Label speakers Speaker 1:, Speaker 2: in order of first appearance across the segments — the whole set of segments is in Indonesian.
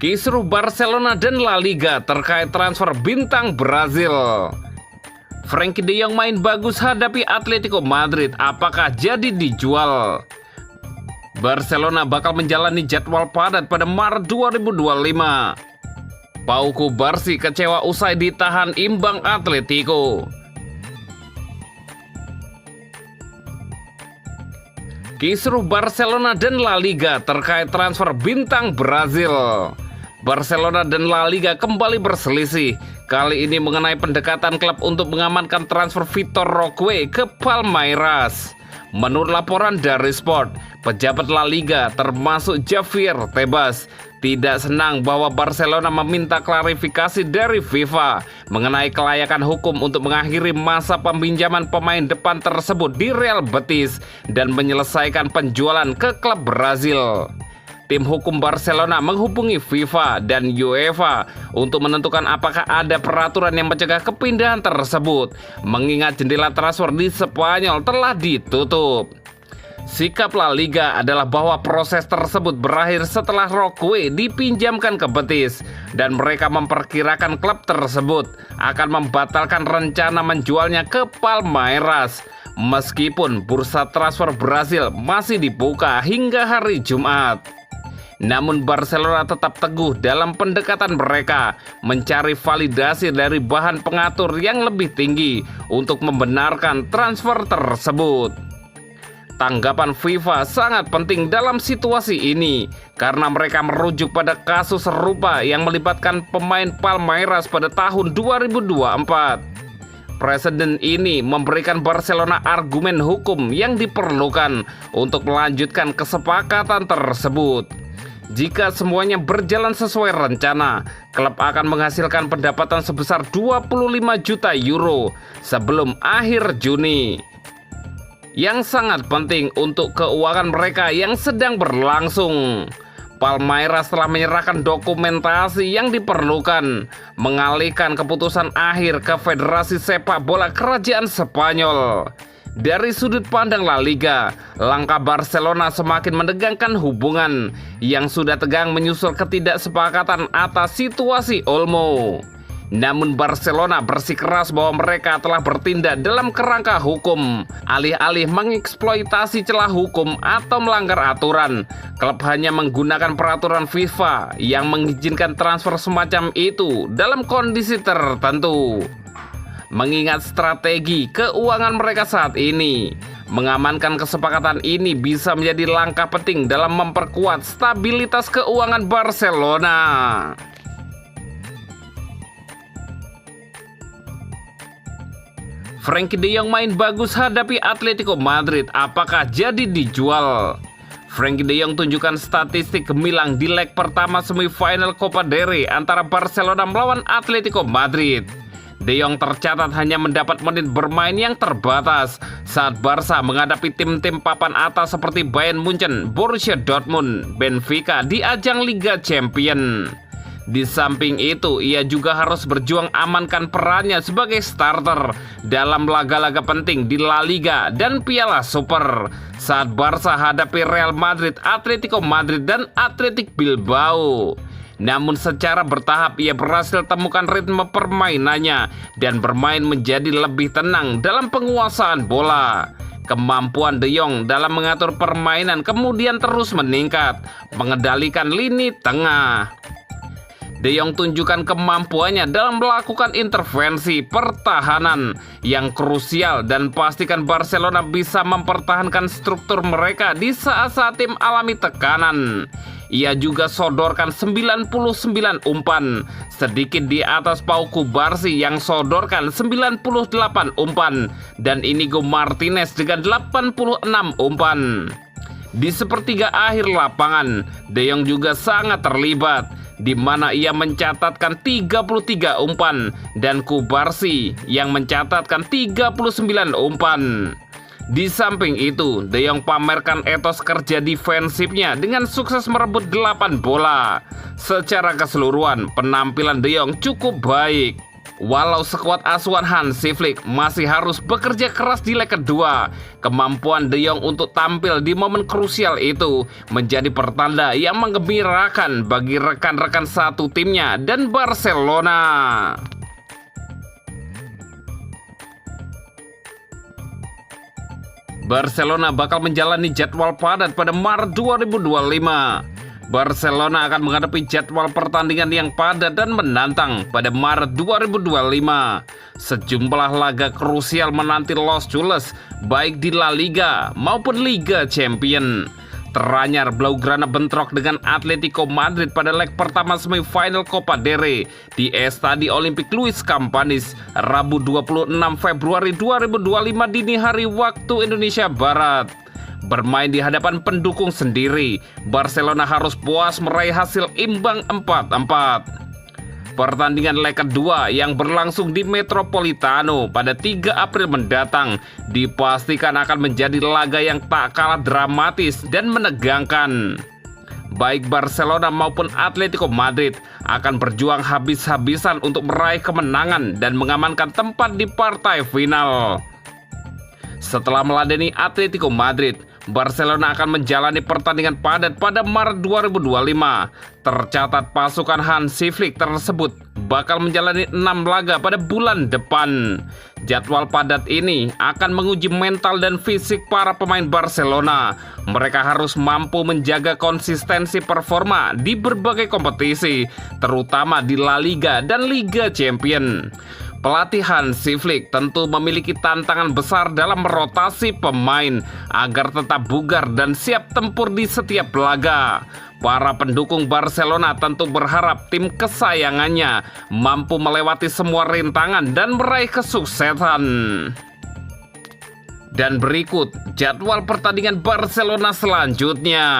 Speaker 1: Kisruh Barcelona dan La Liga terkait transfer bintang Brazil. Frenkie de Jong main bagus hadapi Atletico Madrid, apakah jadi dijual? Barcelona bakal menjalani jadwal padat pada Maret 2025. Pau Cubarsí kecewa usai ditahan imbang Atletico. Kisruh Barcelona dan La Liga terkait transfer bintang Brazil. Barcelona dan La Liga kembali berselisih, kali ini mengenai pendekatan klub untuk mengamankan transfer Vitor Roque ke Palmeiras. Menurut laporan dari Sport, pejabat La Liga termasuk Javier Tebas tidak senang bahwa Barcelona meminta klarifikasi dari FIFA mengenai kelayakan hukum untuk mengakhiri masa peminjaman pemain depan tersebut di Real Betis dan menyelesaikan penjualan ke klub Brazil. Tim hukum Barcelona menghubungi FIFA dan UEFA untuk menentukan apakah ada peraturan yang mencegah kepindahan tersebut, mengingat jendela transfer di Spanyol telah ditutup. Sikap La Liga adalah bahwa proses tersebut berakhir setelah Roque dipinjamkan ke Betis dan mereka memperkirakan klub tersebut akan membatalkan rencana menjualnya ke Palmeiras meskipun bursa transfer Brazil masih dibuka hingga hari Jumat. Namun Barcelona tetap teguh dalam pendekatan mereka mencari validasi dari bahan pengatur yang lebih tinggi untuk membenarkan transfer tersebut. Tanggapan FIFA sangat penting dalam situasi ini karena mereka merujuk pada kasus serupa yang melibatkan pemain Palmeiras pada tahun 2024. Presiden ini memberikan Barcelona argumen hukum yang diperlukan untuk melanjutkan kesepakatan tersebut. Jika semuanya berjalan sesuai rencana, klub akan menghasilkan pendapatan sebesar 25 juta euro sebelum akhir Juni. Yang sangat penting untuk keuangan mereka yang sedang berlangsung. Palmeiras telah menyerahkan dokumentasi yang diperlukan, mengalihkan keputusan akhir ke Federasi Sepak Bola Kerajaan Spanyol. Dari sudut pandang La Liga, langkah Barcelona semakin menegangkan hubungan yang sudah tegang menyusul ketidaksepakatan atas situasi Olmo. Namun Barcelona bersikeras bahwa mereka telah bertindak dalam kerangka hukum, alih-alih mengeksploitasi celah hukum atau melanggar aturan. Klub hanya menggunakan peraturan FIFA yang mengizinkan transfer semacam itu dalam kondisi tertentu. Mengingat strategi keuangan mereka saat ini, mengamankan kesepakatan ini bisa menjadi langkah penting dalam memperkuat stabilitas keuangan Barcelona. Frenkie de Jong main bagus hadapi Atletico Madrid, apakah jadi dijual? Frenkie de Jong tunjukkan statistik gemilang di leg pertama semifinal Copa del Rey antara Barcelona melawan Atletico Madrid. De Jong tercatat hanya mendapat menit bermain yang terbatas saat Barca menghadapi tim-tim papan atas seperti Bayern Munchen, Borussia Dortmund, Benfica di ajang Liga Champions. Di samping itu, ia juga harus berjuang amankan perannya sebagai starter dalam laga-laga penting di La Liga dan Piala Super saat Barca hadapi Real Madrid, Atletico Madrid, dan Athletic Bilbao. Namun secara bertahap ia berhasil temukan ritme permainannya dan bermain menjadi lebih tenang dalam penguasaan bola. Kemampuan De Jong dalam mengatur permainan kemudian terus meningkat, mengendalikan lini tengah. De Jong tunjukkan kemampuannya dalam melakukan intervensi pertahanan yang krusial dan pastikan Barcelona bisa mempertahankan struktur mereka di saat-saat tim alami tekanan. Ia juga sodorkan 99 umpan, sedikit di atas Pau Cubarsí yang sodorkan 98 umpan dan Inigo Martinez dengan 86 umpan. Di sepertiga akhir lapangan, De Jong juga sangat terlibat, di mana ia mencatatkan 33 umpan dan Cubarsí yang mencatatkan 39 umpan. Di samping itu, De Jong pamerkan etos kerja defensifnya dengan sukses merebut 8 bola. Secara keseluruhan, penampilan De Jong cukup baik. Walau skuad asuhan Hansi Flick masih harus bekerja keras di leg kedua, kemampuan De Jong untuk tampil di momen krusial itu menjadi pertanda yang menggembirakan bagi rekan-rekan satu timnya dan Barcelona. Barcelona bakal menjalani jadwal padat pada Maret 2025. Barcelona akan menghadapi jadwal pertandingan yang padat dan menantang pada Maret 2025. Sejumlah laga krusial menanti Los Jules, baik di La Liga maupun Liga Champions. Teranyar Blaugrana bentrok dengan Atletico Madrid pada leg pertama semifinal Copa del Rey di Estadio Olympic Luis Campanis, Rabu 26 Februari 2025 dini hari waktu Indonesia Barat. Bermain di hadapan pendukung sendiri, Barcelona harus puas meraih hasil imbang 4-4. Pertandingan leg kedua yang berlangsung di Metropolitano pada 3 April mendatang dipastikan akan menjadi laga yang tak kalah dramatis dan menegangkan. Baik Barcelona maupun Atletico Madrid akan berjuang habis-habisan untuk meraih kemenangan dan mengamankan tempat di partai final. Setelah meladeni Atletico Madrid, Barcelona akan menjalani pertandingan padat pada Maret 2025. Tercatat pasukan Hansi Flick tersebut bakal menjalani 6 laga pada bulan depan. Jadwal padat ini akan menguji mental dan fisik para pemain Barcelona. Mereka harus mampu menjaga konsistensi performa di berbagai kompetisi, terutama di La Liga dan Liga Champions. Pelatih Hansi Flick tentu memiliki tantangan besar dalam merotasi pemain agar tetap bugar dan siap tempur di setiap laga. Para pendukung Barcelona tentu berharap tim kesayangannya mampu melewati semua rintangan dan meraih kesuksesan. Dan berikut jadwal pertandingan Barcelona selanjutnya.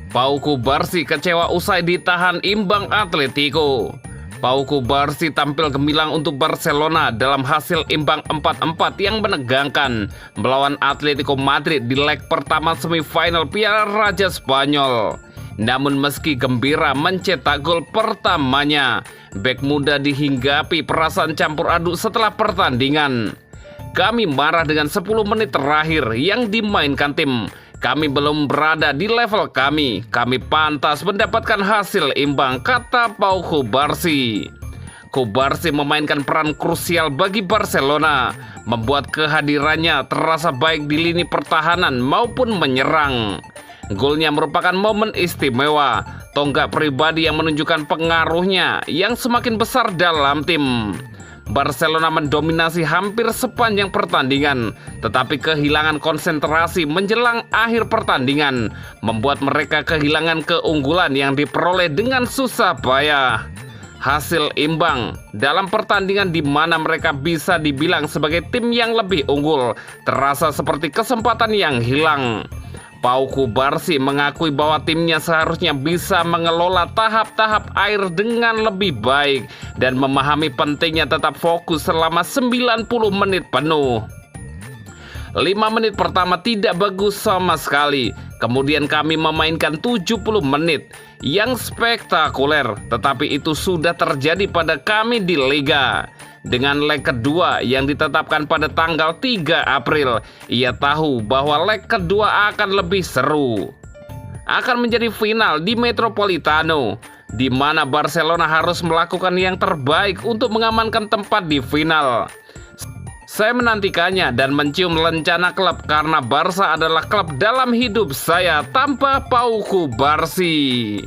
Speaker 1: Pau Cubarsí kecewa usai ditahan imbang Atletico. Pau Cubarsí tampil gemilang untuk Barcelona dalam hasil imbang 4-4 yang menegangkan melawan Atletico Madrid di leg pertama semifinal Piala Raja Spanyol. Namun meski gembira mencetak gol pertamanya, bek muda dihinggapi perasaan campur aduk setelah pertandingan. Kami marah dengan 10 menit terakhir yang dimainkan tim. Kami belum berada di level kami pantas mendapatkan hasil imbang, kata Pau Cubarsí. Cubarsí memainkan peran krusial bagi Barcelona, membuat kehadirannya terasa baik di lini pertahanan maupun menyerang. Golnya merupakan momen istimewa, tonggak pribadi yang menunjukkan pengaruhnya yang semakin besar dalam tim. Barcelona mendominasi hampir sepanjang pertandingan, tetapi kehilangan konsentrasi menjelang akhir pertandingan membuat mereka kehilangan keunggulan yang diperoleh dengan susah payah. Hasil imbang dalam pertandingan di mana mereka bisa dibilang sebagai tim yang lebih unggul terasa seperti kesempatan yang hilang. Pau Cubarsí mengakui bahwa timnya seharusnya bisa mengelola tahap-tahap air dengan lebih baik dan memahami pentingnya tetap fokus selama 90 menit penuh. 5 menit pertama tidak bagus sama sekali. Kemudian kami memainkan 70 menit yang spektakuler, tetapi itu sudah terjadi pada kami di Liga. Dengan leg kedua yang ditetapkan pada tanggal 3 April, ia tahu bahwa leg kedua akan lebih seru. Akan menjadi final di Metropolitano, di mana Barcelona harus melakukan yang terbaik untuk mengamankan tempat di final. Saya menantikannya dan mencium lencana klub karena Barca adalah klub dalam hidup saya, tanpa Pau Cubarsí.